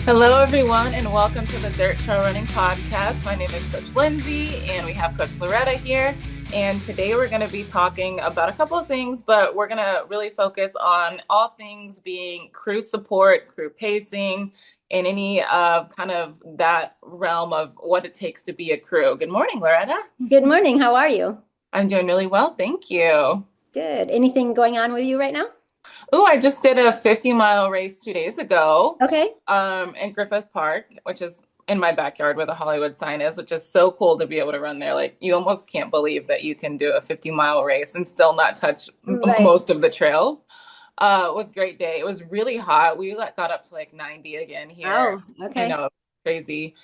Hello, everyone, and welcome to the Dirt Trail Running Podcast. My name is Coach Lindsay, and we have Coach Loretta here. And today we're going to be talking about a couple of things, but we're going to really focus on all things being crew support, crew pacing, and any kind of that realm of what it takes to be a crew. Good morning, Loretta. Good morning. How are you? I'm doing really well, thank you. Good. Anything going on with you right now? Oh, I just did a 50-mile race 2 days ago, Okay. in Griffith Park, which is in my backyard where the Hollywood sign is, which is so cool to be able to run there. Like you almost can't believe that you can do a 50-mile race and still not touch Right. most of the trails. It was a great day. It was really hot. We got up to like 90 again here. Oh, I okay. know, crazy.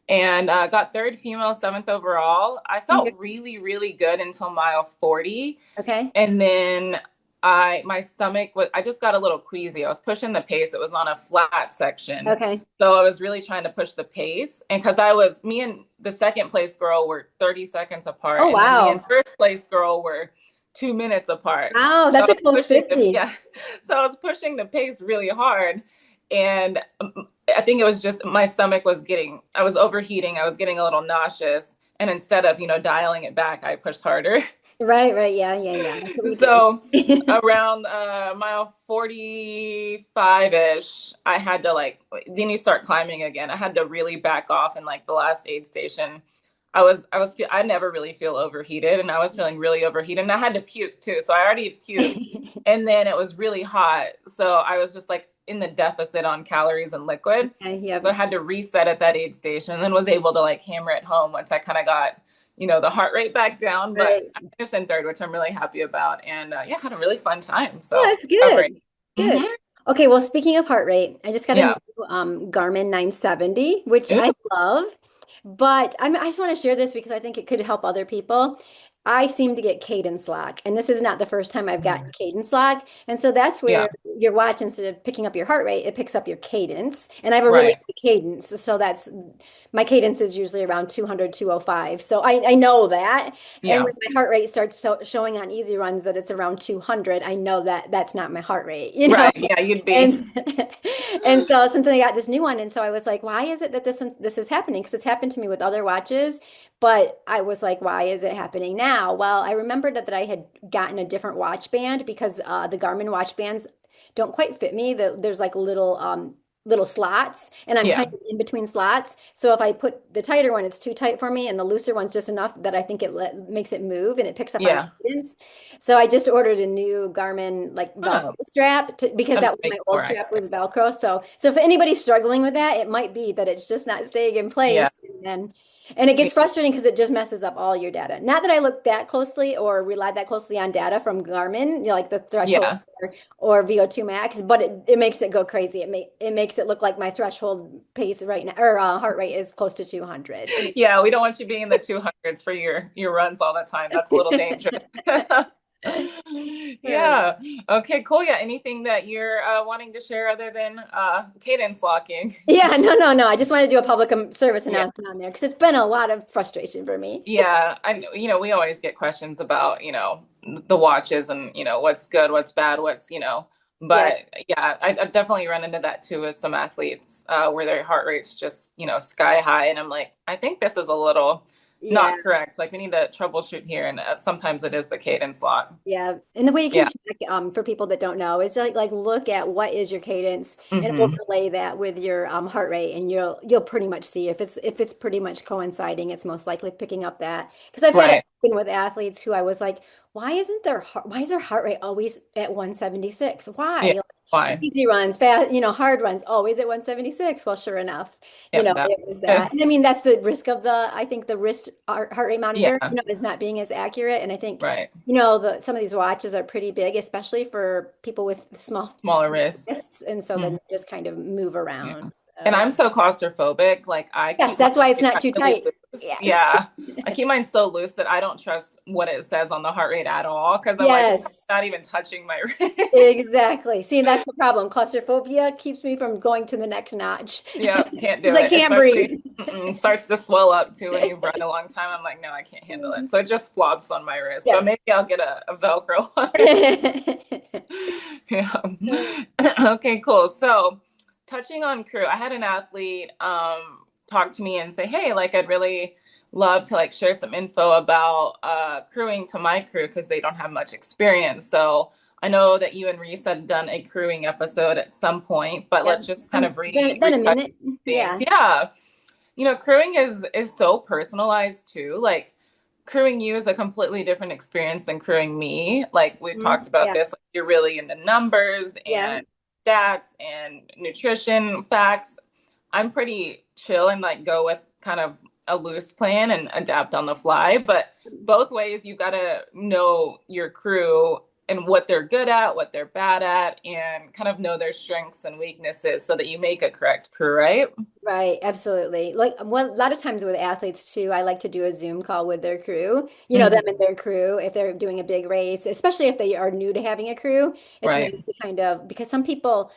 And got third female, seventh overall. I felt really, really good until mile 40. Okay. And then my stomach was, I just got a little queasy. I was pushing the pace. It was on a flat section. Okay. So I was really trying to push the pace. And because me and the second place girl were 30 seconds apart. Oh, And then me and wow. first place girl were 2 minutes apart. Wow, So I that's a was close pushing 50. so I was pushing the pace really hard. And I think it was just my stomach was I was overheating. I was getting a little nauseous. And instead of, dialing it back, I pushed harder. Right, right. Yeah, yeah, yeah. That's what we So do. around mile 45-ish, I had to then you start climbing again. I had to really back off in like the last aid station. I never really feel overheated, and I was feeling really overheated, and I had to puke too. So I already puked, and then it was really hot. So I was just like in the deficit on calories and liquid. Okay, yeah. So I had to reset at that aid station, and then was able to like hammer it home once I kind of got the heart rate back down. But Right. I finished in third, which I'm really happy about. And yeah, had a really fun time. Oh, So that's I'm great. good. Good. Hmm. Okay, well, speaking of heart rate, I just got a new Yeah. Garmin 970, which Ooh. I love. But I just want to share this because I think it could help other people. I seem to get cadence lock, and this is not the first time I've gotten cadence lock. And so that's Yeah. where your watch, instead of picking up your heart rate, it picks up your cadence. And I have a really Right. good cadence. So that's my cadence is usually around 200, 205. So I know that. And Yeah. when my heart rate starts showing on easy runs that it's around 200, I know that that's not my heart rate, you know? Right. Yeah. You'd be. And and so since I got this new one, and so I was like, why is it that this is happening? Because it's happened to me with other watches, but I was like, why is it happening now? Well, I remembered that I had gotten a different watch band because the Garmin watch bands don't quite fit me. There's like little slots, and I'm kind Yeah. of in between slots. So if I put the tighter one, it's too tight for me, and the looser one's just enough that I think makes it move and it picks up on Yeah. cadence. So I just ordered a new Garmin like Velcro Oh, strap because that that was makes my old more strap accurate. was Velcro. So if anybody's struggling with that, it might be that it's just not staying in Yeah. place. And it gets frustrating because it just messes up all your data. Not that I look that closely or rely that closely on data from Garmin, like the threshold Yeah. or VO2 max, but it makes it go crazy. It makes it look like my threshold pace right now or heart rate is close to 200. Yeah. We don't want you being in the 200s for your runs all the time. That's a little dangerous. Yeah. Okay, cool. Yeah. Anything that you're wanting to share other than cadence locking? Yeah, no, no, no. I just want to do a public service Yeah. announcement on there because it's been a lot of frustration for me. Yeah. We always get questions about, the watches and, what's good, what's bad, Yeah, but yeah, I've definitely run into that too with some athletes where their heart rate's just, sky high. And I'm like, I think this is a little yeah. not correct. Like we need to troubleshoot here. And sometimes it is the cadence lock. Yeah, and the way you can Yeah. check, for people that don't know, is like look at what is your cadence and Hmm. overlay that with your heart rate, and you'll pretty much see if it's pretty much coinciding, it's most likely picking up that. Because I've had it Right. happen with athletes who I was like, why is their heart rate always at 176? Yeah. Why? Like, Why? easy runs, fast, hard runs, always at 176. Well, sure enough, Yeah. That it was that. is, And I mean, that's the risk of I think the wrist heart rate monitor, yeah. is not being as accurate. And I think Right. some of these watches are pretty big, especially for people with Smaller small wrists. wrists, and so then they just kind of move Yeah. around. And So I'm so claustrophobic. Like I yes, keep mine that's why it's really not too really tight. loose. Yes. Yeah. I keep mine so loose that I don't trust what it says on the heart rate at all. Cause I'm like, it's Yes, not even touching my wrist. exactly. See, that's the problem. Claustrophobia keeps me from going to the next notch Yeah. Can't do because I it. can't Especially breathe. starts to swell up too when you've run a long time. I'm like, no, I can't handle it. So it just flops on my wrist. But Yes. maybe I'll get a Velcro one. Yeah. Okay, cool. So touching on crew, I had an athlete talk to me and say, hey, like I'd really love to like share some info about crewing to my crew because they don't have much experience. So I know that you and Reese had done a crewing episode at some point, but Yeah. let's just kind of Been a retouch minute. things. Yeah. Yeah. Crewing is so personalized too. Like crewing you is a completely different experience than crewing me. Like we've talked about Yeah. this, like you're really into numbers Yeah. and stats and nutrition facts. I'm pretty chill and like go with kind of a loose plan and adapt on the fly. But both ways, you got to know your crew and what they're good at, what they're bad at, and kind of know their strengths and weaknesses so that you make a correct crew, right? Right, absolutely. Like a lot of times with athletes too, I like to do a Zoom call with their crew, them Hmm. and their crew, if they're doing a big race, especially if they are new to having a crew. It's Right, nice to kind of, because some people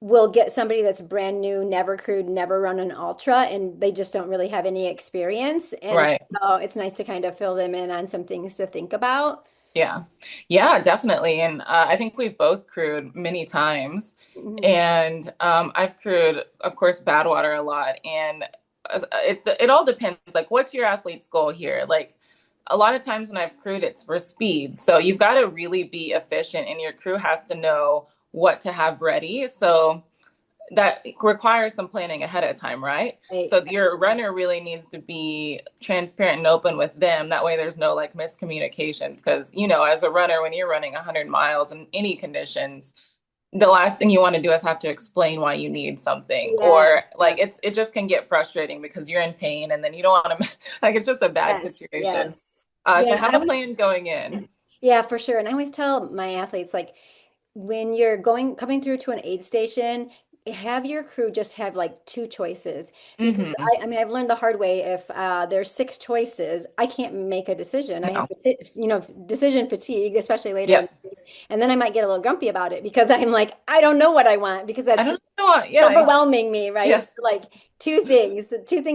will get somebody that's brand new, never crewed, never run an ultra, and they just don't really have any experience. And right. so it's nice to kind of fill them in on some things to think about. Yeah. Yeah, definitely. And I think we've both crewed many times. Mhm. And I've crewed, of course, Badwater a lot. And it all depends. Like, what's your athlete's goal here? Like, a lot of times when I've crewed, it's for speed. So you've got to really be efficient, and your crew has to know what to have ready. So that requires some planning ahead of time, right? Right. So your runner really needs to be transparent and open with them. That way there's no like miscommunications. Because, as a runner, when you're running 100 miles in any conditions, the last thing you want to do is have to explain why you need something. Yeah. Or like Yeah. it just can get frustrating because you're in pain and then you don't want to, like, it's just a bad Yes. situation. Yes. So Yeah. have a plan going in. Yeah, for sure. And I always tell my athletes, like, when you're coming through to an aid station, have your crew just have like two choices. Because Hmm. I mean, I've learned the hard way, if there's six choices, I can't make a decision. I have, No. decision fatigue, especially later in Yep. the race. And then I might get a little grumpy about it because I'm like, I don't know what I want, because I that's don't just know. Yeah. overwhelming me, right? Yeah. So like two things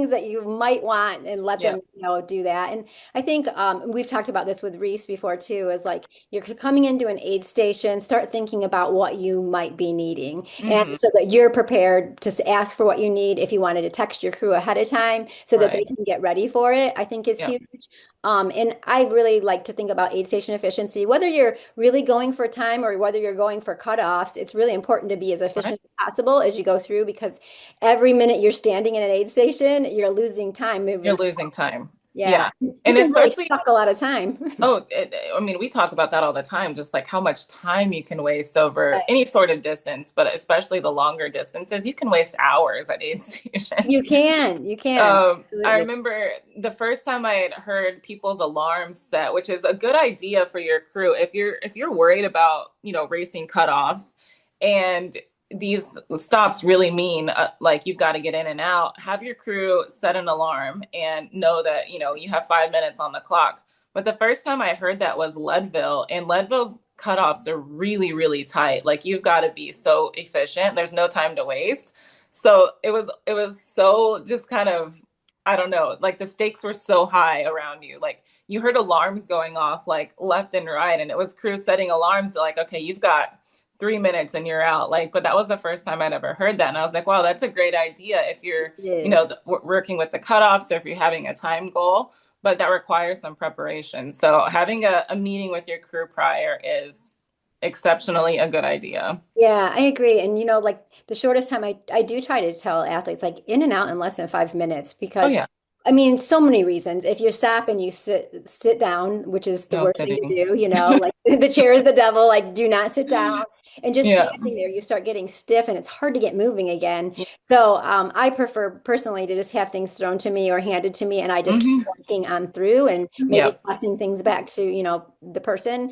that you might want, and let Yeah. them, do that. And I think we've talked about this with Reese before too, is like, you're coming into an aid station, start thinking about what you might be needing. And Hmm. so that you're prepared to ask for what you need. If you wanted to text your crew ahead of time so that they Right. can get ready for it, I think is Yeah. huge. And I really like to think about aid station efficiency, whether you're really going for time or whether you're going for cutoffs. It's really important to be as Right. efficient as possible as you go through, because every minute you're standing in an aid station, you're losing time You're moving losing forward. time. Yeah. Yeah. You And can really especially, suck a lot of time. I mean, we talk about that all the time, just like how much time you can waste over any Yes. sort of distance, but especially the longer distances, you can waste hours at aid stations. You can. You can. I Absolutely. remember the first time I had heard people's alarms set, which is a good idea for your crew if you're worried about racing cutoffs, and these stops really mean like you've got to get in and out. Have your crew set an alarm and know that you have 5 minutes on the clock. But the first time I heard that was Leadville, and Leadville's cutoffs are really really tight. Like you've got to be so efficient. There's no time to waste. So it was so just kind of, I don't know, like the stakes were so high around you. Like you heard alarms going off like left and right, and it was crews setting alarms like, okay, you've got 3 minutes and you're out. Like, but that was the first time I'd ever heard that, and I was like, wow, that's a great idea if you're, It is. working with the cutoffs or if you're having a time goal. But that requires some preparation. So having a meeting with your crew prior is exceptionally a good idea. Yeah, I agree. And like the shortest time, I do try to tell athletes, like, in and out in less than 5 minutes, Oh because yeah, I mean, so many reasons. If you stop and you sit down, which is the no worst thing to sitting. do, like the chair is the devil, like, do not sit down. And just Yeah. standing there, you start getting stiff and it's hard to get moving again. Yeah. So I prefer personally to just have things thrown to me or handed to me, and I just keep Hmm. walking on through, and maybe Yeah. tossing things back to, the person.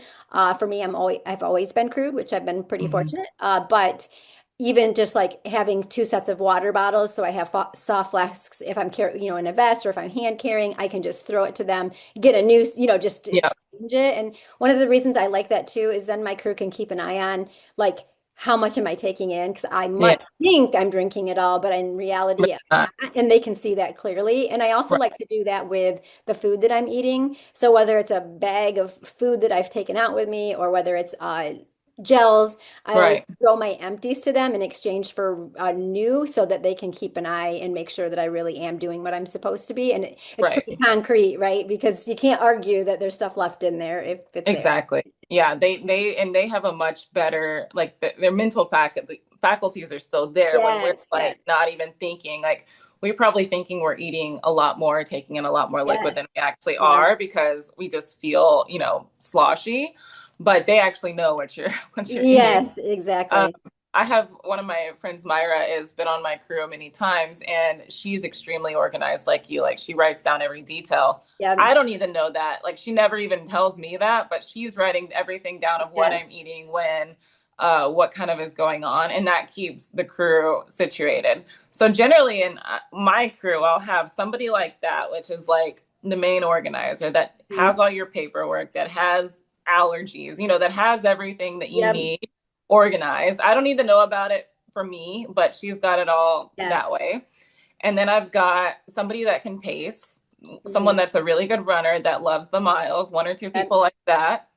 For me, I've always been crewed, which I've been pretty Hmm. fortunate. But even just like having two sets of water bottles, so I have soft flasks if I'm in a vest, or if I'm hand carrying, I can just throw it to them, get a new, just to Yeah. change it. And one of the reasons I like that too is then my crew can keep an eye on, like, how much am I taking in, because I Yeah. might think I'm drinking it all, but in But reality I'm not. not, and they can see that clearly. And I also Right. like to do that with the food that I'm eating. So whether it's a bag of food that I've taken out with me, or whether it's gels. I always Right. throw my empties to them in exchange for new so that they can keep an eye and make sure that I really am doing what I'm supposed to be. And it's Right. pretty concrete, right? Because you can't argue that there's stuff left in there if it's there. Exactly. Yeah, they have a much better like their mental faculties are still there when we're Yes, yes, like not even thinking. Like we're probably thinking we're eating a lot more, taking in a lot more liquid than yes. we actually Yeah. are because we just feel, sloshy, but they actually know what you're what you're eating. Yes, Um, exactly. I have one of my friends, Myra, has been on my crew many times, and she's extremely organized like you. Like she writes down every detail. Yeah. I don't even know that. Like she never even tells me that, but she's writing everything down of what Yes. I'm eating, when, what kind of is going on, and that keeps the crew situated. So generally, in my crew, I'll have somebody like that, which is like the main organizer that Mhm. has all your paperwork, that has allergies, that has everything that you Yep. need organized. I don't even know about it for me, but she's got it all that Yes. way. And then I've got somebody that can pace, someone Mhm. that's a really good runner that loves the miles, one or two Yep. people like that.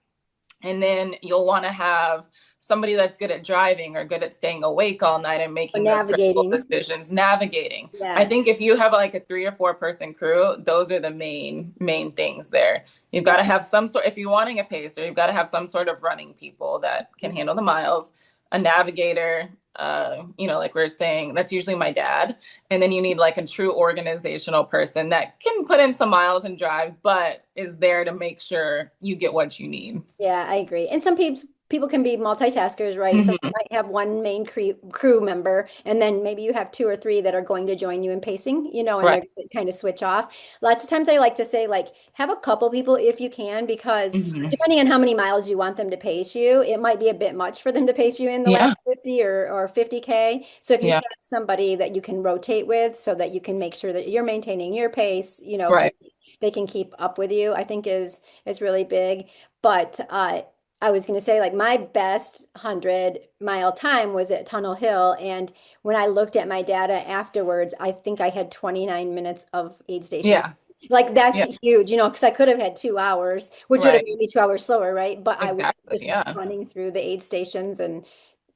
And then you'll want to have somebody that's good at driving or good at staying awake all night and Or making those critical navigating. decisions, navigating. I Yeah. think if you have like a 3 or 4 person crew, those are the main things there. You've got Yeah. to have some sort, if you're wanting a pacer, you've got to have some sort of running people that can handle the miles, a navigator, like we are saying, that's usually my dad. And then you need like a true organizational person that can put in some miles and drive, but is there to make sure you get what you need. Yeah, I agree. And some people can be multitaskers, right? So you Hmm. might have one main crew member, and then maybe you have two or three that are going to join you in pacing, and Right. they're kind of switch off. Lots of times I like to say, like, have a couple people if you can, because Hmm. depending on how many miles you want them to pace you, it might be a bit much for them to pace you in the Yeah. last 50 or 50K. So if you Yeah. have somebody that you can rotate with so that you can make sure that you're maintaining your pace, so Right. they can keep up with you, I think is really big. But I was going to say, like, my best 100-mile time was at Tunnel Hill. And when I looked at my data afterwards, I think I had 29 minutes of aid station. Yeah. Like, that's Yeah. huge, because I could have had 2 hours, which would have Right. made me 2 hours slower, right? But I was Exactly. just Yeah. running through the aid stations and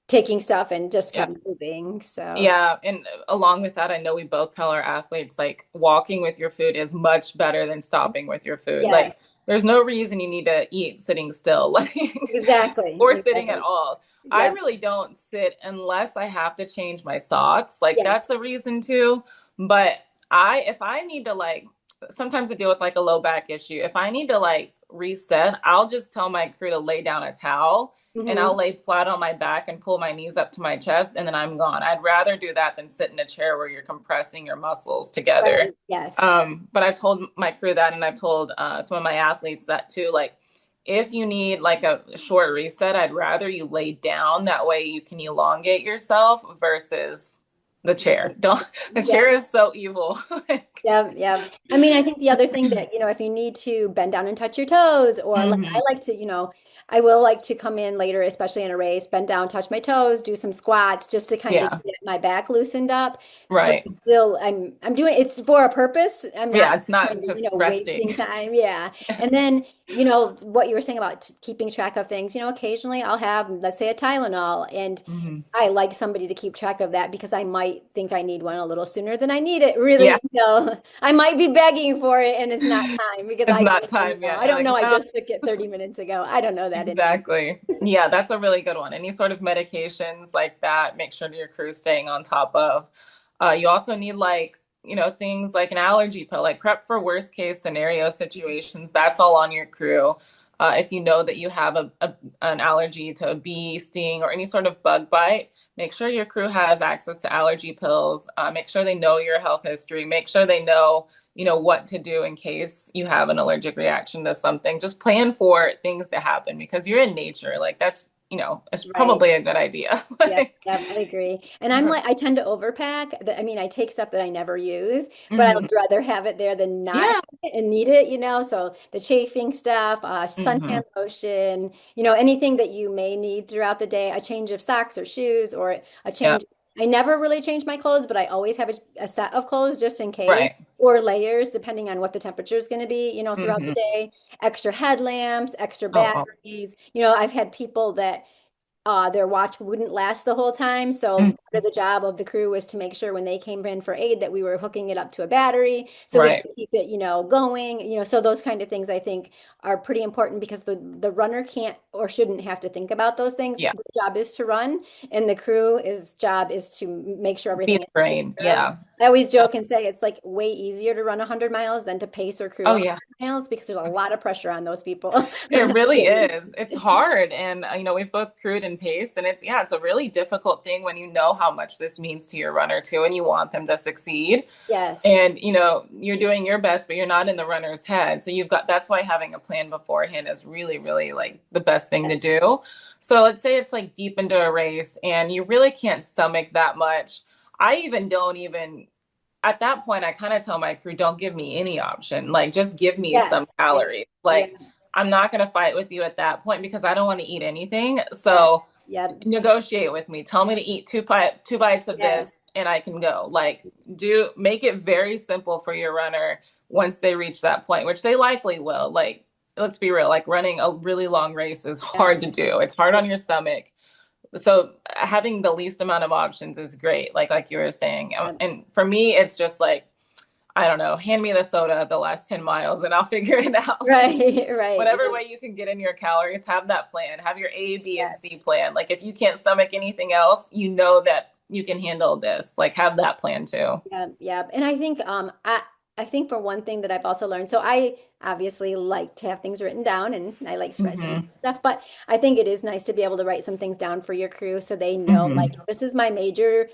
taking stuff and just Yeah. kept moving. So, Yeah, and along with that, I know we both tell our athletes like walking with your food is much better than stopping with your food. yes, Like, there's no reason you need to eat sitting still, like, exactly. or sitting at Exactly. all. I Yep. really don't sit unless I have to change my socks. Like, that's Yes. the reason to. But if I need to like, sometimes I deal with like a low back issue. If I need to like reset, I'll just tell my crew to lay down a towel and I'll Hmm. lay flat on my back and pull my knees up to my chest and then I'm gone. I'd rather do that than sit in a chair where you're compressing your muscles together. Right. Yes. But I've told my crew that, and I've told some of my athletes that too. Like, if you need like a short reset, I'd rather you lay down. That way you can elongate yourself versus the chair. Don't, the chair Yep. is so evil. Like, Yeah, yeah. I mean, I think the other thing that, if you need to bend down and touch your toes, or like I mhm. like to, I will like to come in later, especially in a race, bend down, touch my toes, do some squats just to kind of Yeah, get my back loosened up. But right. still, I'm doing it's for a purpose. I'm Yeah, not it's not kind of, just resting. wasting time. Yeah. And then, what you were saying about keeping track of things, occasionally I'll have, let's say, a Tylenol, and Hmm. I like somebody to keep track of that because I might think I need one a little sooner than I need it. Really, Yeah, I might be begging for it and it's not time because it's I not don't even time know. yet. I You're don't like, know. I no. just took it 30 minutes ago. I don't know that anymore. Exactly. Yeah, that's a really good one. Any sort of medications like that, make sure your crew's staying on top of. You also need like, things like an allergy pill, like prep for worst case scenario situations. That's all on your crew. If you know that you have an allergy to a bee sting or any sort of bug bite, make sure your crew has access to allergy pills. Make sure they know your health history. Make sure they know what to do in case you have an allergic reaction to something. Just plan for things to happen because you're in nature. Like that's, it's Right. probably a good idea. Yeah, Like, yeah, I agree. And I'm like, I tend to overpack. I mean, I take stuff that I never use, but I mhm. would rather have it there than not Yeah. have it and need it, So the chafing stuff, suntan Hmm. lotion, anything that you may need throughout the day, a change of socks or shoes or a Yeah. change. I never really change my clothes, but I always have a set of clothes just in case, Right. or layers depending on what the temperature is going to be, throughout the Hmm. day. Extra headlamps, extra Oh, oh. batteries. I've had people that their watch wouldn't last the whole time. So Mm, part of the job of the crew was to make sure when they came in for aid that we were hooking it up to a battery so we right. could keep it, going, so those kind of things I think are pretty important because the runner can't or shouldn't have to think about those things. Yeah. The job is to run, and the crew's job is to make sure Be everything the is taken brain. care of. Yeah. I always joke and say it's like way easier to run 100 miles than to pace or crew Oh, yeah. 100 miles because there's a lot of pressure on those people. But I'm It not really kidding. is. It's hard. And, we've both crewed and paced. And yeah, it's a really difficult thing when you know how much this means to your runner too, and you want them to succeed. Yes. And, you're doing your best, but you're not in the runner's head. So that's why having a plan beforehand is really, really like the best thing to Yes. do. So let's say it's like deep into a race and you really can't stomach that much. I even don't even at that point, I kind of tell my crew, don't give me any option. Like, just give me some Yes. Yeah. calories. Yeah. Like, I'm not going to fight with you at that point because I don't want to eat anything. Yeah. So Yeah. negotiate with me. Tell me to eat two bites of Yes. this and I can go. Like, make it very simple for your runner once they reach that point, which they likely will. Like, let's be real, like running a really long race is Yeah. hard to do. It's hard on your stomach. So having the least amount of options is great, like you were saying. Yeah. And for me, it's just like, I don't know, hand me the soda the last 10 miles and I'll figure it out. Like, Right. Right. whatever Yeah. way you can get in your calories, have that plan. Have your A, B, and C Yes. plan. Like if you can't stomach anything else, you know that you can handle this. Like have that plan too. Yeah, yeah. And I think for one thing that I've also learned, so I obviously like to have things written down and I like spreadsheets and Hmm. stuff, but I think it is nice to be able to write some things down for your crew so they know like Hmm. this is my major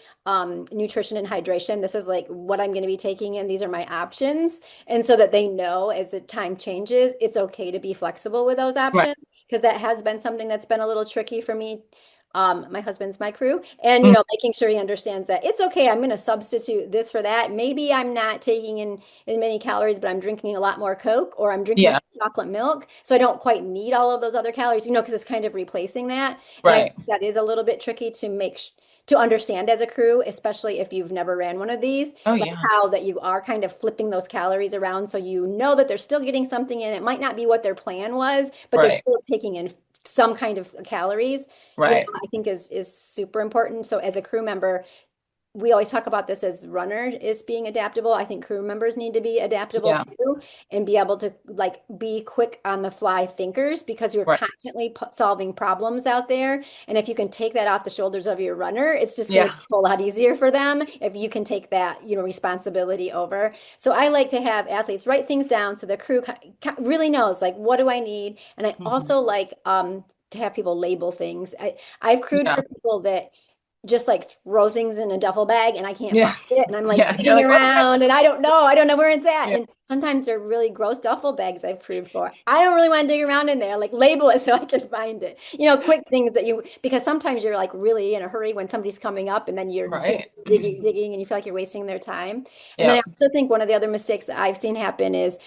nutrition and hydration. This is like what I'm going to be taking and these are my options. And so that they know as the time changes, it's okay to be flexible with those Right. options because that has been something that's been a little tricky for me. My husband's my crew, and Mhm. making sure he understands that it's okay. I'm going to substitute this for that. Maybe I'm not taking in as many calories, but I'm drinking a lot more Coke, or I'm drinking Yeah. some chocolate milk, so I don't quite need all of those other calories. Because it's kind of replacing that. And I Right. think that is a little bit tricky to to understand as a crew, especially if you've never ran one of these, Oh like yeah. how that you are kind of flipping those calories around, so you know that they're still getting something in. It might not be what their plan was, but they're Right. still taking in some kind of calories Right. I think is super important. So as a crew member, we always talk about this as runner is being adaptable. I think crew members need to be adaptable Yeah. too and be able to like be quick on the fly thinkers because you're Right. constantly solving problems out there. And if you can take that off the shoulders of your runner, it's just going to Yeah. be a lot easier for them if you can take that, responsibility over. So I like to have athletes write things down so the crew really knows like what do I need? And I Hmm. also like to have people label things. I've crewed Yeah. for people that just like throw things in a duffel bag and I can't find Yeah. it. And I'm like Yeah. You're digging like, oh shit. around and I don't know where it's at. Yeah. And sometimes they're really gross duffel bags I've proved for. I don't really want to dig around in there. Like label it so I can find it. Quick things that because sometimes you're like really in a hurry when somebody's coming up and then you're Right. digging and you feel like you're wasting their time. And then I Yep. also think one of the other mistakes that I've seen happen is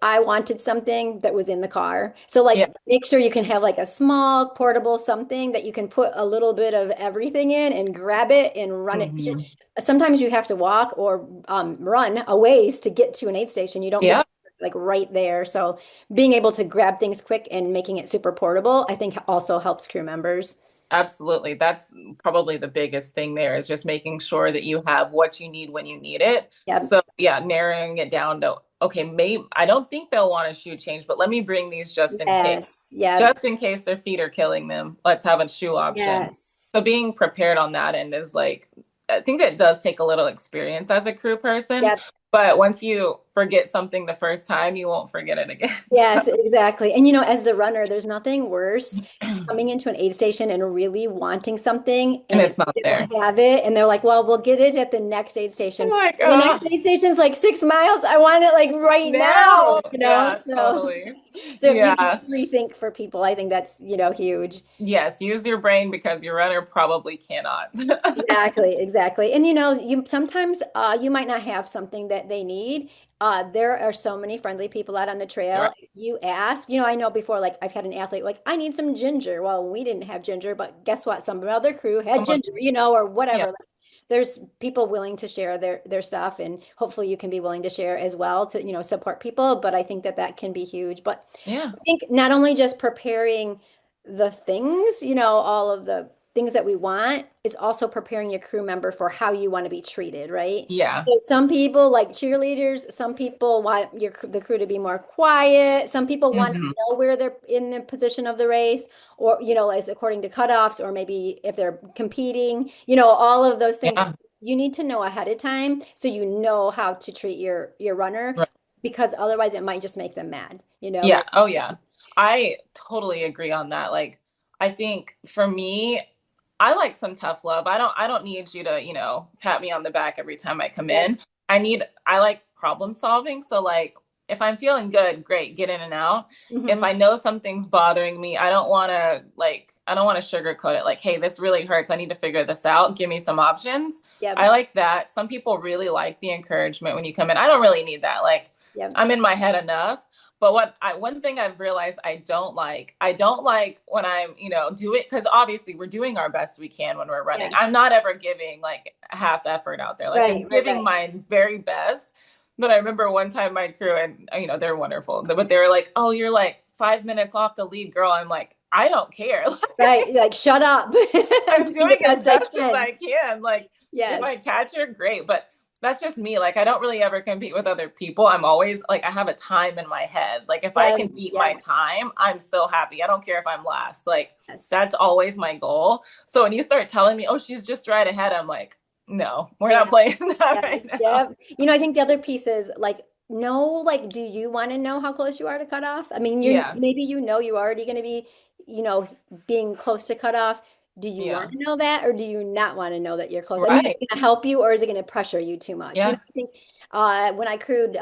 I wanted something that was in the car. So Yeah. like make sure you can have like a small portable something that you can put a little bit of everything in and grab it and run it. 'Cause Hmm. sometimes you have to walk or run a ways to get to an aid station. You don't get Yeah. to, like right there. So being able to grab things quick and making it super portable, I think also helps crew members. Absolutely. That's probably the biggest thing there is just making sure that you have what you need when you need it. Yeah. So yeah, narrowing it down to, okay, maybe I don't think they'll want a shoe change, but let me bring these just in case. Yes. Yeah. Just in case their feet are killing them, let's have a shoe option. Yes. So being prepared on that end is like, I think that does take a little experience as a crew person, Yeah. but once you forget something the first time, you won't forget it again. So, Yes, exactly. And as the runner, there's nothing worse coming into an aid station and really wanting something and and it's not they there. don't have it. And they're like, well, we'll get it at the next aid I'm station. like, And the oh, next aid station is like 6 miles. I want it like right now, now. Yeah, So, totally. so if you can Yeah. rethink for people, I think that's, huge. Yes, use your brain because your runner probably cannot. Exactly, exactly. And you sometimes you might not have something that they need. There are so many friendly people out on the trail. Right. If you ask, I know before, like I've had an athlete like, I need some ginger. Well, we didn't have ginger, but guess what? Some other crew had Someone, ginger, or yeah, whatever. Like, there's people willing to share their stuff, and hopefully you can be willing to share as well to, support people. But I think that can be huge. But yeah, I think not only just preparing the things, all of the things that we want is also preparing your crew member for how you want to be treated, right? Yeah. So some people like cheerleaders, some people want the crew to be more quiet, some people want to Hmm. know where they're in the position of the race, or as according to cutoffs, or maybe if they're competing, all of those things Yeah. you need to know ahead of time so you know how to treat your runner, Right. because otherwise it might just make them mad, Yeah. like. Oh, yeah. I totally agree on that. Like, I think for me, I like some tough love. I don't need you to, pat me on the back every time I come Yep. in. I like problem solving. So like if I'm feeling good, great, get in and out. If Hmm. I know something's bothering me, I don't want to sugarcoat it. Like, hey, this really hurts. I need to figure this out. Give me some options. I Yep. like that. Some people really like the encouragement when you come in. I don't really need that. Like, Yep. I'm in my head enough. But one thing I've realized I don't like when I'm, do it because obviously we're doing our best we can when we're running. Yes. I'm not ever giving like half effort out there. Like I'm Right, right, giving right. my very best. But I remember one time my crew and they're wonderful, but they were like, "Oh, you're like 5 minutes off the lead, girl." I'm like, I don't care. Right. Like, shut up. I'm I'm doing the doing as best I best as can. I can. Like, if Yes. I catch her, great. But that's just me. Like, I don't really ever compete with other people. I'm always like, I have a time in my head. Like, if I Yeah. can beat my Yeah. time, I'm so happy. I don't care if I'm last. Like, Yes. that's always my goal. So when you start telling me, oh, she's just right ahead, I'm like, no, we're Yeah. not playing that right Yes. now. Yeah. I think the other piece is like, no, like, do you want to know how close you are to cut off? I mean, Yeah. maybe you're already going to be, you know, being close to cut off. Do you want Yeah. to know that, or do you not want to know that you're close? I mean, is Right. it going to help you, or is it going to pressure you too much? Yeah. I think when I crewed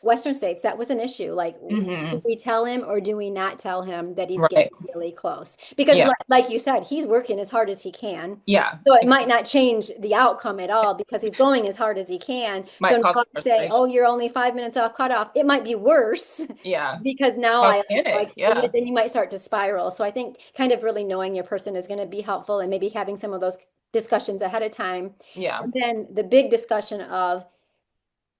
Western States, that was an issue. Like, do Hmm. we tell him or do we not tell him that he's getting Right. really close? Because, Yeah. like you said, he's working as hard as he can. Yeah. So it might Exactly. not change the outcome at all because he's going as hard as he can. So Might now cause I say, frustration. "Oh, you're only 5 minutes off cutoff." It might be worse Yeah. because now Cause I panic. like Yeah. then you might start to spiral. So I think kind of really knowing your person is going to be helpful, and maybe having some of those discussions ahead of time. Yeah. And then the big discussion of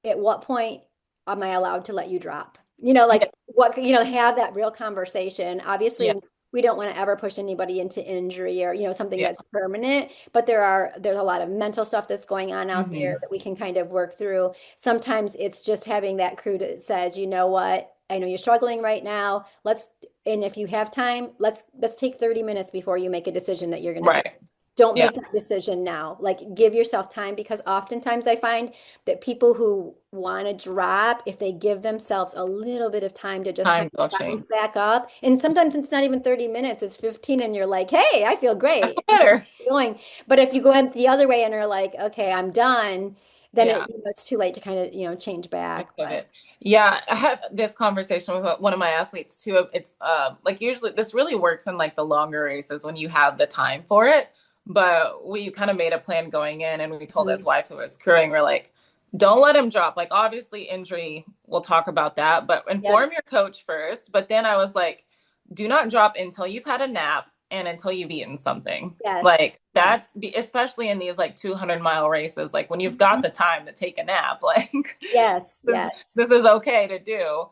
at what point am I allowed to let you drop? Yeah. Like have that real conversation. Obviously, Yeah. we don't want to ever push anybody into injury or, something Yeah. that's permanent, but there's a lot of mental stuff that's going on out there Hmm. that we can kind of work through. Sometimes it's just having that crew that says, you know what, I know you're struggling right now. And if you have time, let's take 30 minutes before you make a decision that you're going to do. Right. Don't Yeah. make that decision now. Like, give yourself time, because oftentimes I find that people who want to drop, if they give themselves a little bit of time to just kind Time will of change. bounce back up, and sometimes it's not even 30 minutes, it's 15, and you're like, hey, I feel I feel great. better. Keep going. But if you go in the other way and are like, okay, I'm done, then Yeah. it's too late to kind of, change I back. But pivot. Yeah, I had this conversation with one of my athletes too. It's like usually this really works in like the longer races when you have the time for it. But we kind of made a plan going in, and we told his Mhm. wife who was crewing, we're like, don't let him drop. Like obviously injury, we'll talk about that, but Yep. inform your coach first. But then I was like, do not drop until you've had a nap and until you've eaten something. Yes. Like Yeah. especially in these like 200-mile races, like when you've got Mhm. the time to take a nap, like Yes. this Yes. this is okay to do.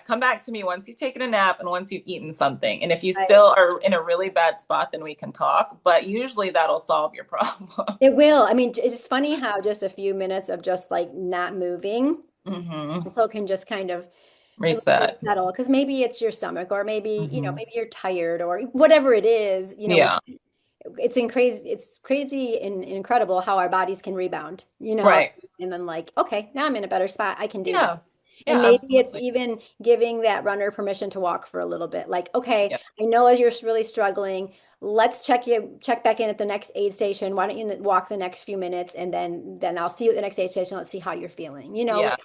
Come back to me once you've taken a nap and once you've eaten something. And if you Right. still are in a really bad spot, then we can talk. But usually that'll solve your problem. It will. I mean, it's funny how just a few minutes of just like not moving Hmm. also can just kind of Reset. settle, because maybe it's your stomach, or maybe, Hmm. maybe you're tired, or whatever it is, Yeah. it's crazy and incredible how our bodies can rebound, Right. and then like, okay, now I'm in a better spot. I can do this. Yeah. And Yeah. maybe it's Absolutely. even giving that runner permission to walk for a little bit. Like, okay, Yeah. I know as you're really struggling, let's check back in at the next aid station. Why don't you walk the next few minutes, and then I'll see you at the next aid station. Let's see how you're feeling. Yeah.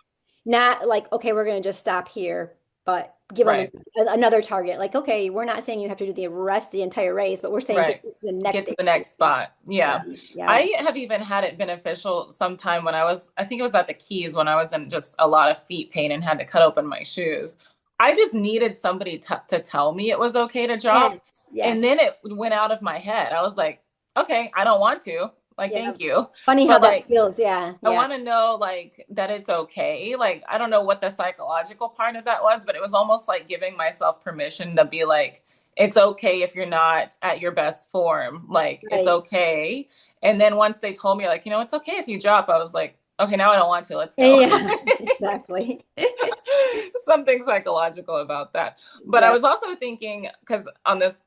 Not like, okay, we're going to just stop here, but give them Right. another target. Like, okay, we're not saying you have to do the entire race, but we're saying just Right. get to the next Get to aid the next station. spot. Yeah, Yeah. yeah, I have even had it beneficial sometime when I think it was at the Keys when I was in just a lot of feet pain and had to cut open my shoes. I just needed somebody to tell me it was okay to yes, drop. And yes, then it went out of my head. I was like, okay, I don't want to. Like, yeah. thank you. Funny how But that like, feels. Yeah, I yeah. want to know like that it's okay. Like, I don't know what the psychological part of that was, but it was almost like giving myself permission to be like, it's okay if you're not at your best form. Like, it's Right. okay. And then once they told me, like, it's okay if you drop, I was like, okay, now I don't want to. Let's go. Yeah, exactly. Something psychological about that. But I Yeah, was also thinking, because on this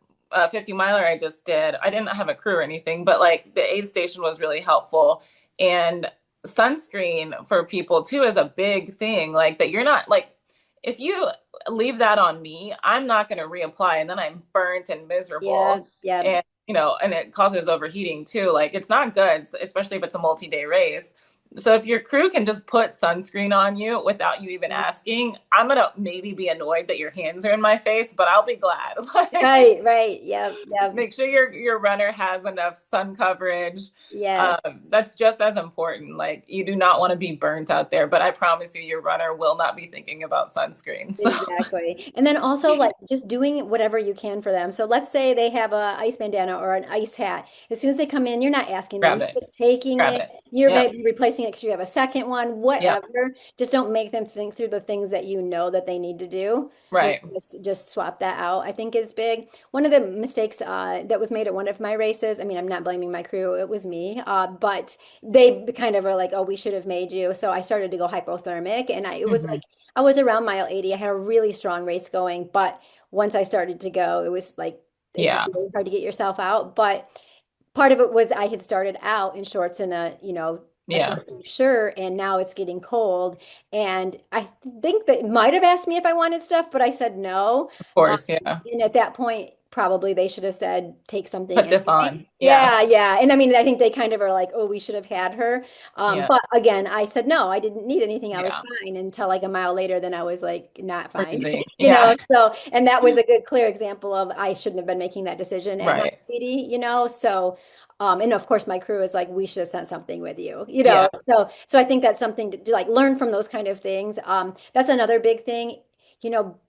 50 miler I just did, I didn't have a crew or anything, but like the aid station was really helpful. And sunscreen for people too is a big thing. Like that you're not like, if you leave that on me, I'm not going to reapply and then I'm burnt and yeah, miserable. yeah. And, and it causes overheating too. Like it's not good, especially if it's a multi-day race. So if your crew can just put sunscreen on you without you even asking, I'm gonna maybe be annoyed that your hands are in my face, but I'll be glad. Like, Right, right. Yep, yep. make sure your runner has enough sun coverage. Yes. That's just as important. Like you do not want to be burnt out there, but I promise you, your runner will not be thinking about sunscreen. So Exactly. And then also like just doing whatever you can for them. So let's say they have a ice bandana or an ice hat. As soon as they come in, you're not asking them. grab You're it, just taking grab it. it. You're Yep, maybe replacing it because you have a second one, yep, whatever. Just don't make them think through the things that you know that they need to do. And right. just swap that out, I think is big. One of the mistakes that was made at one of my races, I mean, I'm not blaming my crew, it was me, but they kind of are like, oh, we should have made you. So I started to go hypothermic and it was Hmm. like, I was around mile 80. I had a really strong race going, but once I started to go, it was like it's Yeah, really hard to get yourself out. But part of it was I had started out in shorts and a yeah, short sleeve shirt, and now it's getting cold. And I think they might have asked me if I wanted stuff, but I said no. of Um, course, yeah. and at that point, probably they should have said take something Put this anyway. on. Yeah, Yeah, yeah. And I mean, I think they kind of are like, oh, we should have had her. yeah, But again, I said no, I didn't need anything. I was yeah. fine until like a mile later, then I was like not fine. Freezing. Yeah, So, and that was a good, clear example of I shouldn't have been making that decision at my right. 80. So, and of course my crew is like, we should have sent something with you. Yeah. So I think that's something to like learn from those kind of things. That's another big thing.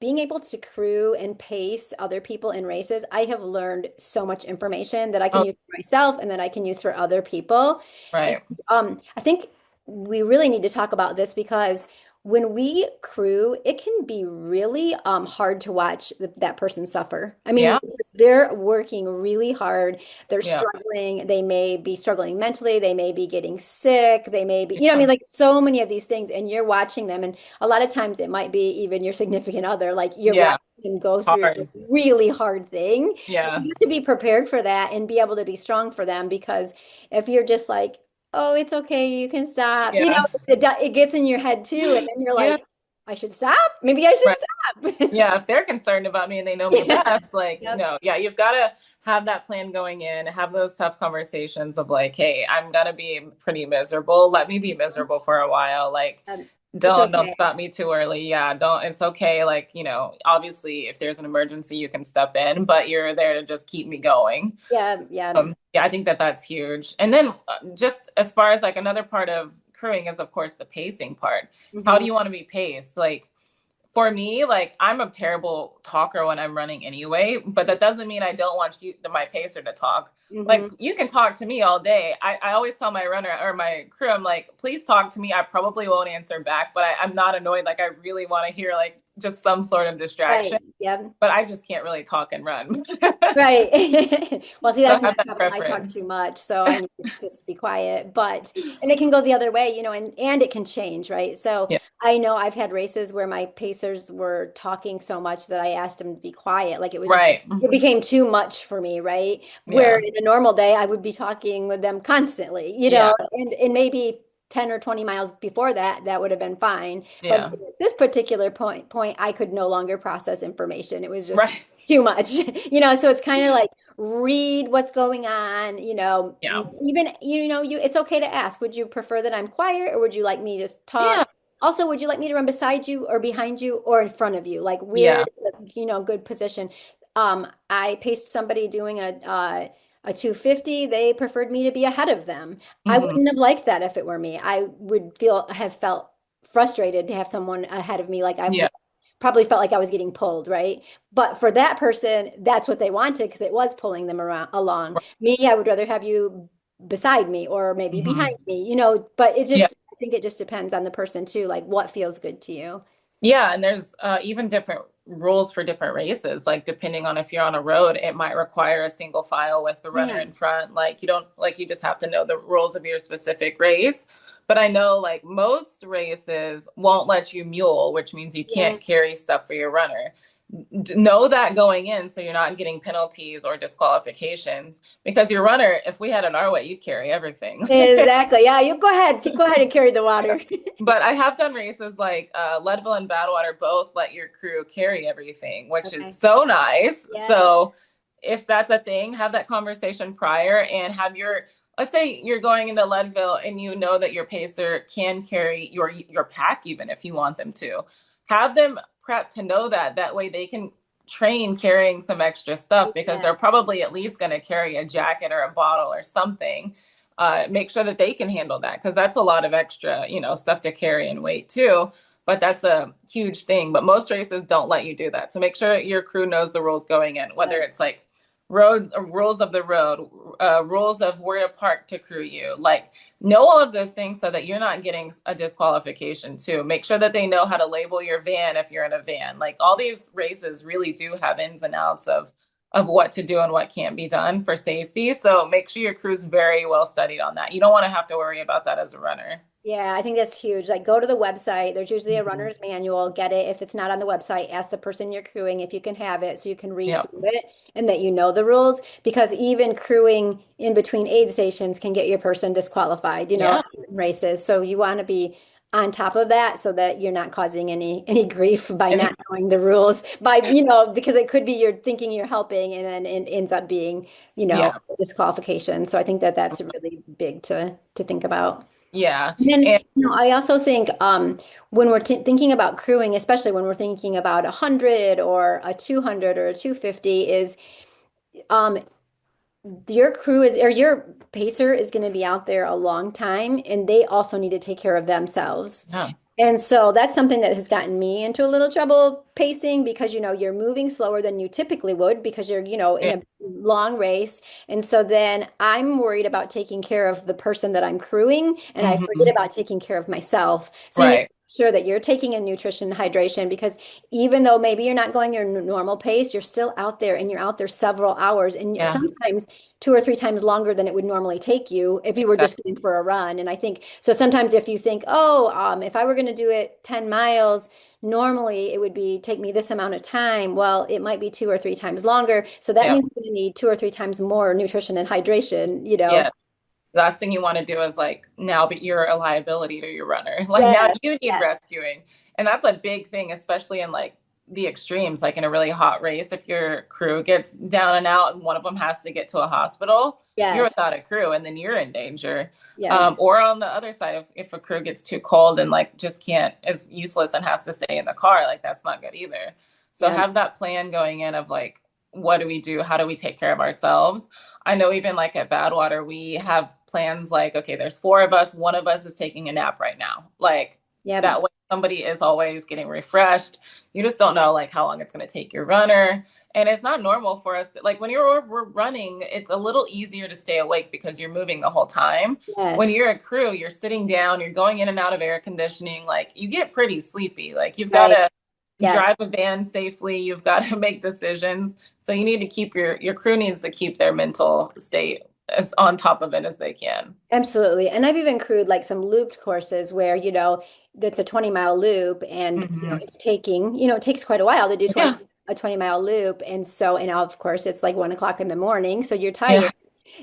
Being able to crew and pace other people in races, I have learned so much information that I can Oh, use for myself and that I can use for other people. And right. I think we really need to talk about this because when we crew, it can be really hard to watch that person suffer. I mean, Yeah. because they're working really hard. They're Yeah. struggling. They may be struggling mentally. They may be getting sick. They may be, I mean, Yeah. like so many of these things, and you're watching them. And a lot of times it might be even your significant other, like you're Yeah. watching them go through a Hard. really hard thing. And so Yeah. you have to be prepared for that and be able to be strong for them because if you're just like, oh, it's okay, you can stop. Yeah. It gets in your head too, and then you're Yeah. like, I should stop. Maybe I should Right. stop. Yeah. If they're concerned about me and they know me Yeah. best, like, Yep. no, yeah, you've got to have that plan going in, have those tough conversations of like, hey, I'm gonna be pretty miserable. Let me be miserable for a while. Like, It's don't okay. stop me too early. Yeah, don't. It's okay. Like, obviously if there's an emergency, you can step in, but you're there to just keep me going. Yeah, yeah. Yeah, I think that that's huge. And then just as far as like another part of crewing is, of course, the pacing part. How do Hmm. you want to be paced? Like for me, like I'm a terrible talker when I'm running anyway, but that doesn't mean I don't want my pacer to talk. Like Hmm. you can talk to me all day. I always tell my runner or my crew, I'm like, please talk to me. I probably won't answer back, but I'm not annoyed. Like I really want to hear like just some sort of Right. distraction, Yeah. but I just can't really talk and run. Right. Well, see, So I that's my have that problem. I talk preference. too much, so I need to just be quiet. And it can go the other way, and it can change, right? So Yeah. I know I've had races where my pacers were talking so much that I asked them to be quiet. Like Right. it became too much for me, right? Where Yeah. in a normal day, I would be talking with them constantly, Yeah. and maybe 10 or 20 miles before that, that would have been fine. But Yeah. at this particular point, I could no longer process information. It was just Right. too much, so it's kind of like read what's going on, Yeah. even, it's okay to ask, would you prefer that I'm quiet or would you like me to just talk? Yeah. Also, would you like me to run beside you or behind you or in front of you? Like where Yeah. is good position. I paced somebody doing a 250. They preferred me to be ahead of them. I Hmm. wouldn't have liked that if it were me. I would have felt frustrated to have someone ahead of me. Like I Yeah. probably felt like I was getting pulled, right? But for that person, that's what they wanted because it was pulling them around along. Me, I would rather have you beside me or maybe behind Hmm. me, but Yeah. I think it just depends on the person too, like what feels good to you. Yeah. And there's even different rules for different races. Like depending on if you're on a road, it might require a single file with the runner Yeah. in front. Like you don't like you just have to know the rules of your specific race. But I know like most races won't let you mule, which means you Yeah. can't carry stuff for your runner. Know that going in so you're not getting penalties or disqualifications because your runner, if we had it our way, you'd carry everything. Exactly. Yeah, you go ahead. Go ahead and carry the water. But I have done races like Leadville and Badwater both let your crew carry everything, which is Okay. so nice. Yeah. So if that's a thing, have that conversation prior and have your, let's say you're going into Leadville and you know that your pacer can carry your pack even if you want them to. Have them prep to know that. That way they can train carrying some extra stuff because Yeah. they're probably at least going to carry a jacket or a bottle or something. Make sure that they can handle that because that's a lot of extra, stuff to carry and weight too. But that's a huge thing. But most races don't let you do that. So make sure your crew knows the rules going in, whether Right. it's like roads, rules of the road, rules of where to park to crew you. Like know all of those things so that you're not getting a disqualification too. Make sure that they know how to label your van if you're in a van. Like all these races really do have ins and outs of what to do and what can't be done for safety. So make sure your crew's very well studied on that. You don't want to have to worry about that as a runner. Yeah, I think that's huge. Like, go to the website. There's usually a Mhm. runner's manual. Get it. If it's not on the website, ask the person you're crewing if you can have it so you can read Yeah. through it and that you know the rules. Because even crewing in between aid stations can get your person disqualified, Yeah. at certain races. So you want to be on top of that so that you're not causing any grief by And not knowing the rules. Because it could be you're thinking you're helping and then it ends up being, yeah. a disqualification. So I think that that's really big to think about. Yeah. And then, And I also think when we're t thinking about crewing, especially when we're thinking about 100 or a 200 or a 250, is um, your crew is or your pacer is going to be out there a long time, and they also need to take care of themselves. yeah. And so that's something that has gotten me into a little trouble pacing because you're moving slower than you typically would because you're in Yeah. a long race. And so then I'm worried about taking care of the person that I'm crewing and I forget Hmm. about taking care of myself. So you need to Right. make sure that you're taking in nutrition and hydration because even though maybe you're not going your normal pace, you're still out there and you're out there several hours and Yeah. sometimes 2 or 3 times longer than it would normally take you if you were Exactly. just going for a run. And I think so sometimes if you think, oh, if I were going to do it 10 miles, normally it would be take me this amount of time. Well, it might be 2 or 3 times longer. So that Yeah. means you're going to need 2 or 3 times more nutrition and hydration. Yeah. Last thing you want to do is like now but you're a liability to your runner. Like now Yes, you need yes, rescuing. And that's a big thing, especially in like the extremes, like in a really hot race. If your crew gets down and out and one of them has to get to a hospital, you're yes, without a crew and then you're in danger. yeah, Or on the other side, if a crew gets too cold and like just can't, is useless and has to stay in the car, like that's not good either. So yeah, have that plan going in of like, what do we do? How do we take care of ourselves? I know even like at Badwater, we have plans like, okay, there's four of us, one of us is taking a nap right now. Like yeah, that way somebody is always getting refreshed. You just don't know like how long it's going to take your runner. And it's not normal for us to, like when we're running, it's a little easier to stay awake because you're moving the whole time. When yes, you're a crew, you're sitting down, you're going in and out of air conditioning, like you get pretty sleepy. Like you've got right, to yes. drive a van safely, you've got to make decisions. So you need to keep your crew needs to keep their mental state as on top of it as they can. Absolutely. And I've even crewed like some looped courses where, it's a 20-mile loop and, Hmm. it's taking, it takes quite a while to do Yeah, a 20-mile loop. And so, and now of course it's like 1 o'clock in the morning. So you're yeah, tired.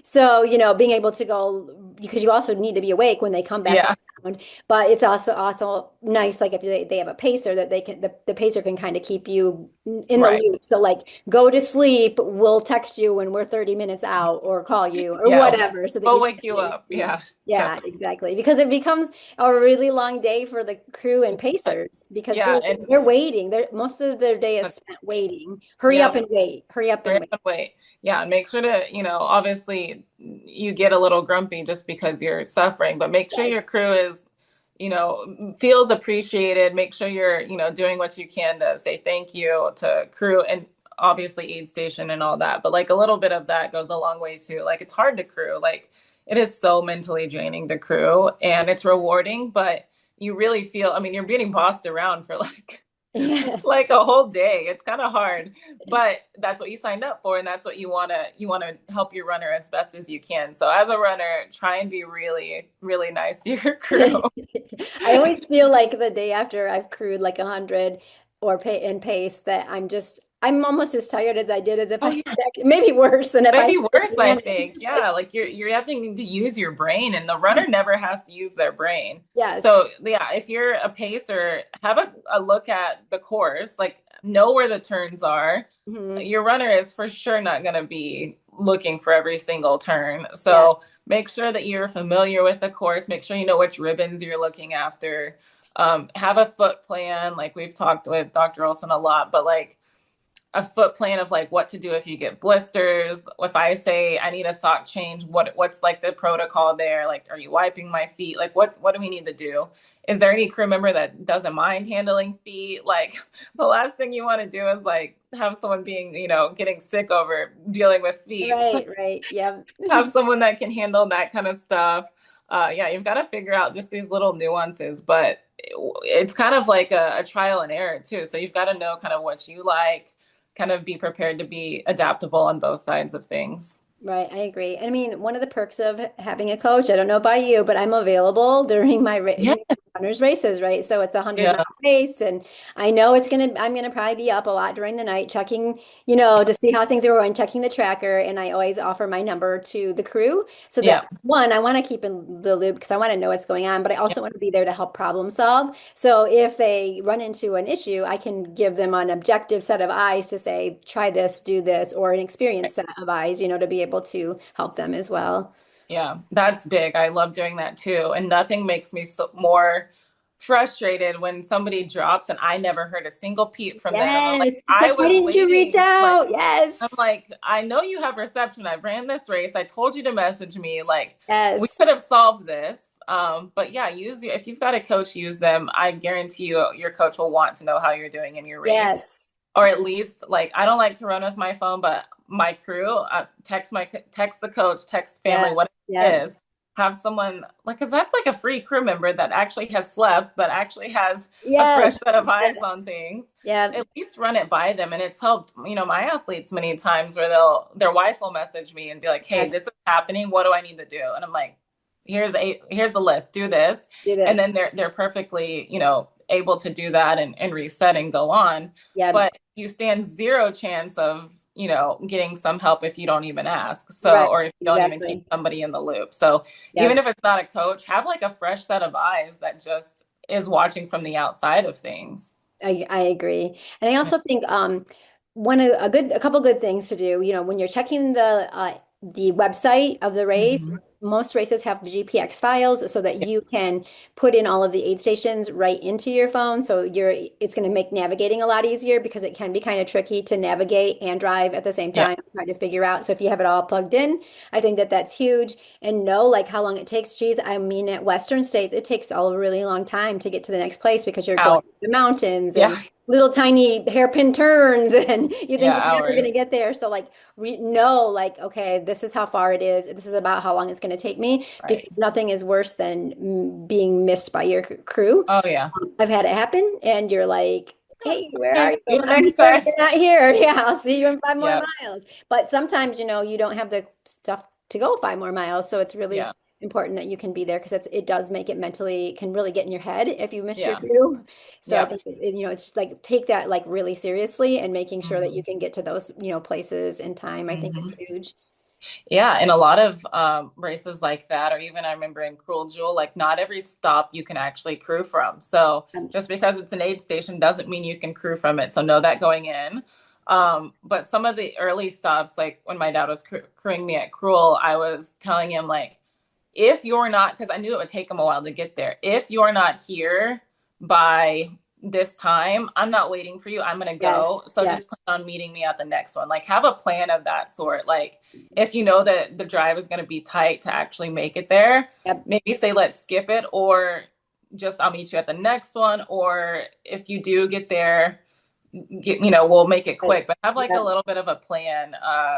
So, being able to go because you also need to be awake when they come back yeah, around. But it's also nice, like if they have a pacer that the pacer can kind of keep you in the right. loop. So like go to sleep, we'll text you when we're 30 minutes out or call you or Yeah, whatever so that we'll you wake you can up. sleep. Yeah, Yeah, definitely. exactly. Because it becomes a really long day for the crew and pacers because Yeah, they're and they're waiting. Most of their day is that's, spent waiting. Hurry up yeah, and wait. Hurry up and hurry up wait. and wait. Yeah, and make sure to, obviously you get a little grumpy just because you're suffering, but make sure Yes. your crew is, feels appreciated. Make sure you're, doing what you can to say thank you to crew and obviously aid station and all that. But like a little bit of that goes a long way too. Like it's hard to crew. Like it is so mentally draining to crew and it's rewarding, but you really feel, I mean, you're being bossed around for like Yes. like a whole day. It's kind of hard, but that's what you signed up for, and that's what you want to help your runner as best as you can. So as a runner, try and be really, really nice to your crew. I always feel like the day after I've crewed like 100 or pay and pace that I'm almost as tired as I did as if Oh I yeah. maybe worse than if I Maybe just worse, I ran it. think. Yeah, like you're having to use your brain, and the runner never has to use their brain. Yes. So yeah, if you're a pacer, have a look at the course, like know where the turns are. Hmm. Your runner is for sure not going to be looking for every single turn. Yeah. So make sure that you're familiar with the course. Make sure you know which ribbons you're looking after. Have a foot plan, like we've talked with Dr. Olson a lot, but like a foot plan of like what to do if you get blisters. If I say I need a sock change, what's like the protocol there? Like, are you wiping my feet? Like, what do we need to do? Is there any crew member that doesn't mind handling feet? Like, the last thing you want to do is like have someone being, getting sick over dealing with feet. So Right, right. Yeah. have someone that can handle that kind of stuff. Yeah, you've got to figure out just these little nuances, but it's kind of like a trial and error too. So you've got to know kind of what you like, kind of be prepared to be adaptable on both sides of things. Right, I agree. And I mean, one of the perks of having a coach, I don't know about you, but I'm available during my Yeah, runners races, right? So it's a 100 mile yeah, race, and I know I'm gonna probably be up a lot during the night checking, to see how things are going, checking the tracker, and I always offer my number to the crew so that yeah, one, I want to keep in the loop because I want to know what's going on, but I yeah, also want to be there to help problem solve. So if they run into an issue, I can give them an objective set of eyes to say, try this, do this, or an experienced set of eyes, to be able to help them as well. yeah. That's big. I love doing that too. And nothing makes me more frustrated when somebody drops and I never heard a single peep from them. And I'm like, Yes. It's I like, why was didn't you reach waiting. Like, out? I'm Yes. like, I know you have reception. I ran this race. I told you to message me. Like, we Yes. could have solved this. But yeah, if you've got a coach, use them. I guarantee you, your coach will want to know how you're doing in your race, Yes. or at least like I don't like to run with my phone, but my crew, text the coach, text family, Yes. what it Yep. is. Have someone like, because that's like a free crew member that actually has slept, but actually has a Yes. fresh set of eyes Yes. on things. Yep. At least run it by them. And it's helped, my athletes many times where their wife will message me and be like, hey, Yes. this is happening. What do I need to do? And I'm like, here's the list, do this. Do And this. then they're perfectly, able to do that and reset and go on. Yep. But you stand zero chance of, getting some help if you don't even ask. So, Right. or if you don't even keep Exactly. somebody in the loop. So even Yep. if it's not a coach, have like a fresh set of eyes that just is watching from the outside of things. I agree. And I also think a couple good things to do, when you're checking the website of the race, Mhm. most races have GPX files so that you can put in all of the aid stations right into your phone. So it's going to make navigating a lot easier because it can be kind of tricky to navigate and drive at the same Yeah. time, trying to figure out. So if you have it all plugged in, I think that that's huge. And know like how long it takes. Geez, I mean, at Western states, it takes a really long time to get to the next place because you're going Out. to the mountains and Yeah. little tiny hairpin turns and you think Yeah. you're never going to Hours. get there. So like know like, okay, this is how far it is. This is about how long it's going to take me Right. because nothing is worse than being missed by your crew. Oh, yeah. I've had it happen and you're like, hey, where are Okay. you? See you I'm next here. time. You're not here. Yeah, I'll see you in 5 more Yep. miles. But sometimes, you don't have the stuff to go 5 more miles. So it's really Yeah. important that you can be there because it does make it mentally can really get in your head if you miss your Yeah. crew. So I Yeah. think it's just like take that like really seriously and making sure that you Mhm. can get to those, places in time, I think is Mhm. huge. Yeah, in a lot of races like that, or even I remember in Cruel Jewel, like not every stop you can actually crew from. So just because it's an aid station doesn't mean you can crew from it. So know that going in. But some of the early stops, like when my dad was crewing me at Cruel, I was telling him like, if you're not, because I knew it would take him a while to get there. If you're not here by this time, I'm not waiting for you. I'm going to Yes. go. So Yeah. just plan on meeting me at the next one. Like have a plan of that sort. Like if you know that the drive is going to be tight to actually make it there, Yep. maybe say, let's skip it, or just I'll meet you at the next one. Or if you do get there, we'll make it Right. quick, but have like a Yep. little bit of a plan.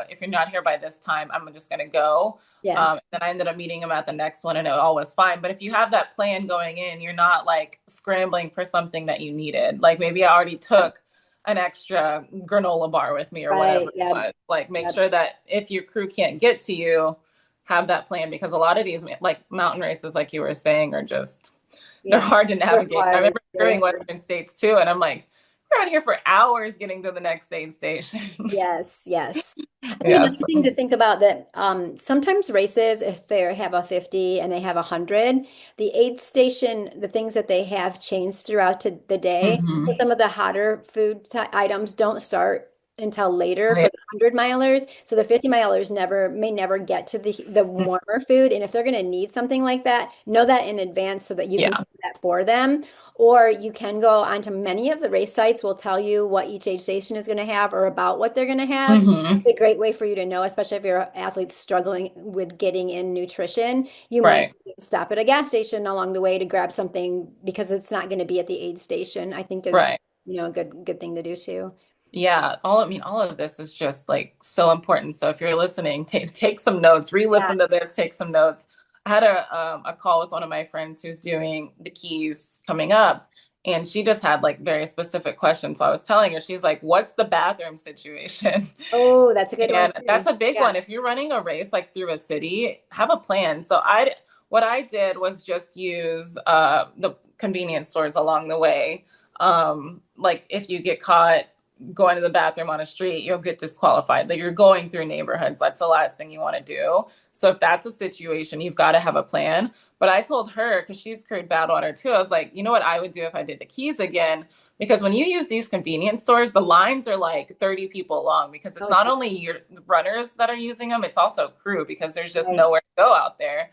If you're not here by this time, I'm just going to go. Yes. Then I ended up meeting him at the next one and it all was fine. But if you have that plan going in, you're not like scrambling for something that you needed. Like maybe I already took an extra granola bar with me or whatever Right. it Yep. was. Like make Yep. sure that if your crew can't get to you, have that plan because a lot of these like mountain races, like you were saying, are just they're Yeah. hard to They're navigate. I hard. remember Very doing hard. Western States too, and I'm like, we're out here for hours getting to the next aid station. Yes, yes. I think Yes. another thing to think about that sometimes races, if they have a 50 and they have 100, the aid station, the things that they have changed throughout to the day. So Hmm. some of the hotter items don't start until later Yeah. for the 100 milers. So the 50 milers may never get to the warmer food. And if they're going to need something like that, know that in advance so that you can Yeah. do that for them. Or you can go onto many of the race sites will tell you what each aid station is going to have or about what they're going to have. Hmm. It's a great way for you to know, especially if your athlete's struggling with getting in nutrition. You might Right. stop at a gas station along the way to grab something because it's not going to be at the aid station, I think is, Right. a good thing to do too. Yeah, all of this is just like so important. So if you're listening, take some notes, Yeah. re-listen to this, take some notes. I had a call with one of my friends who's doing the keys coming up, and she just had like very specific questions. So I was telling her, she's like, "What's the bathroom situation?" Oh, that's a good one And that's too. a big Yeah. one. If you're running a race like through a city, have a plan. What I did was just use the convenience stores along the way. Like if you get caught going to the bathroom on a street, you'll get disqualified. Like you're going through neighborhoods. That's the last thing you want to do. So if that's a situation, you've got to have a plan. But I told her, because she's crewed Badwater too, I was like, you know what I would do if I did the Keys again? Because when you use these convenience stores, the lines are like 30 people long because it's Oh, not gee. only your runners that are using them, it's also crew because there's just Right. nowhere to go out there.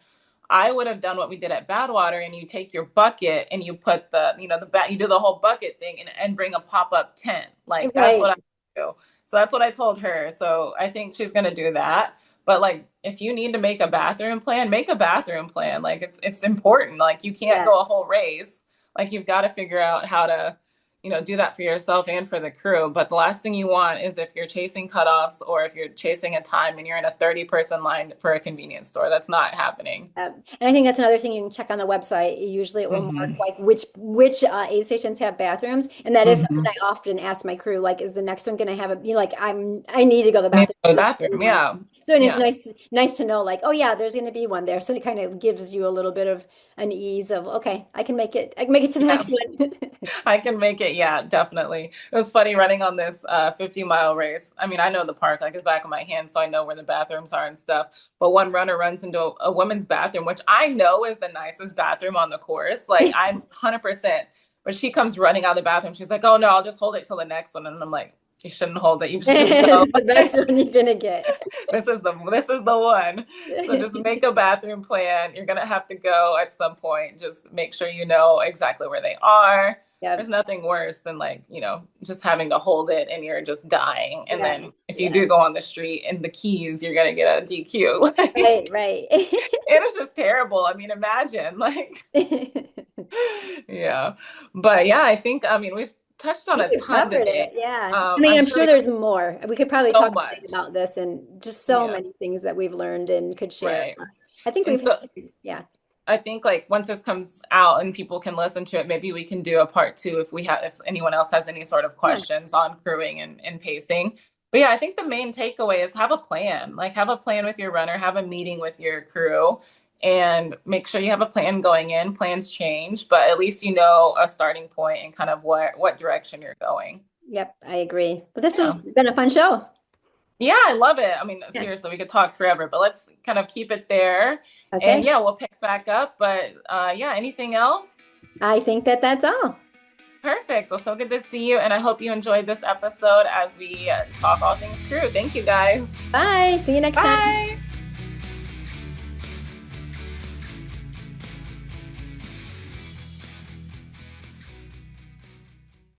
I would have done what we did at Badwater, and you take your bucket and you put you do the whole bucket thing and bring a pop-up tent. Like that's Right. what I do. So that's what I told her. So I think she's gonna do that. But like if you need to make a bathroom plan, make a bathroom plan. Like it's important. Like you can't go a Yes. whole race. Like you've got to figure out how to do that for yourself and for the crew. But the last thing you want is if you're chasing cutoffs or if you're chasing a time and you're in a 30-person line for a convenience store. That's not happening. And I think that's another thing you can check on the website. Usually it will mark Hmm. like which aid stations have bathrooms. And that is something Hmm. I often ask my crew, like, is the next one going to have a be like I need to go to the Need to bathroom. go to the There's bathroom. one. Yeah. So and it's Yeah. nice to know like, oh yeah, there's going to be one there. So it kind of gives you a little bit of an ease of okay, I can make it. I can make it to the Yeah. next one. I can make it. Yeah, definitely. It was funny running on this 50-mile race. I mean, I know the park like the back of my hand, so I know where the bathrooms are and stuff. But one runner runs into a women's bathroom, which I know is the nicest bathroom on the course. Like I'm 100%. But she comes running out of the bathroom. She's like, "Oh no, I'll just hold it till the next one." And I'm like, "You shouldn't hold it. You should just go." It's the best one you're gonna get. This is the one. So just make a bathroom plan. You're gonna have to go at some point. Just make sure you know exactly where they are. There's Yep. nothing worse than like, just having to hold it and you're just dying. And Yes. then if you do Yes. go on the street and the keys, you're gonna get a DQ. Right. Right. It is just terrible. I mean, imagine like, yeah. But yeah, I mean, we've touched on think a we've ton covered today. it. Yeah. I mean, I'm I'm sure sure we there's more. We could probably so talk all day much. about this and just so Yeah. many things that we've learned and could share. Right. I think And we've, so yeah. I think like once this comes out and people can listen to it, maybe we can do a part two if anyone else has any sort of Yeah. questions on crewing and pacing. But yeah, I think the main takeaway is have a plan. Like have a plan with your runner, have a meeting with your crew, and make sure you have a plan going in. Plans change, but at least you know a starting point and kind of what direction you're going. Yep. I agree. But this has Yeah. been a fun show. Yeah, I love it. I mean, Yeah. seriously, we could talk forever, but let's kind of keep it there. And Okay. yeah, we'll pick back up. But yeah, anything else? I think that that's all. Perfect. Well, so good to see you. And I hope you enjoyed this episode as we talk all things crew. Thank you guys. Bye. See you next time. Bye.